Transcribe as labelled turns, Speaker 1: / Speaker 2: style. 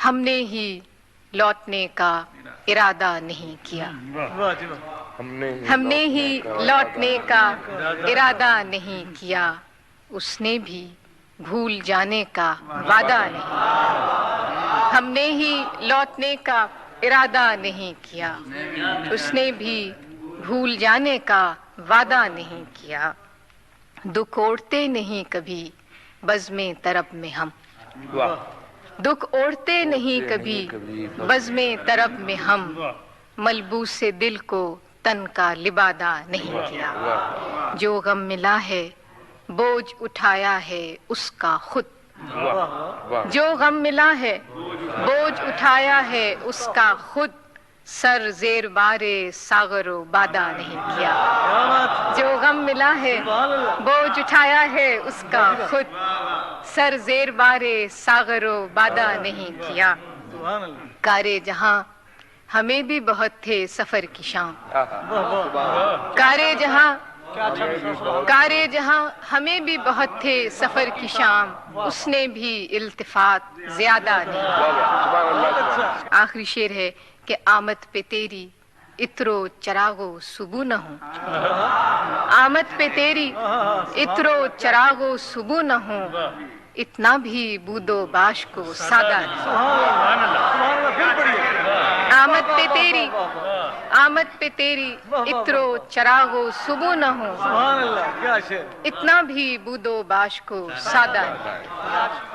Speaker 1: ہم نے ہی لوٹنے کا ارادہ نہیں کیا، ہم نے ہی لوٹنے کا ارادہ نہیں کیا، اس نے بھی بھول جانے کا وعدہ نہیں، ہم نے ہی لوٹنے کا ارادہ نہیں کیا، اس نے بھی بھول جانے کا وعدہ نہیں کیا۔ دکھ اوڑھتے نہیں کبھی بزم طرب میں ہم، دکھ اوڑھتے نہیں کبھی بزم طرب میں ہم، ملبوس دل کو تن کا لبادہ نہیں کیا۔ جو غم ملا ہے بوجھ اٹھایا ہے اس کا خود، جو غم ملا ہے بوجھ اٹھایا ہے اس کا خود، سر زیر بار ساغر و بادہ نہیں کیا۔ جو غم ملا ہے بوجھ اٹھایا ہے اس کا خود، سر زیر بار ساغر و بادہ نہیں کیا۔ کارے جہاں ہمیں بھی بہت تھے سفر کی شام، کارے جہاں ہمیں بھی بہت تھے سفر کی شام، اس نے بھی التفات زیادہ نہیں کیا۔ آخری شعر ہے کہ آمد پہ تیری عطر و چراغ و صبو نہ ہوں، آمد پہ تیری عطر و چراغ و صبو نہ ہوں، اتنا بھی بود و باش کو سادہ آمد پہ تیری، آمد پہ تیری عطر و چراغ و صبو نہ ہوں، اتنا بھی بود و باش کو سادہ نہیں۔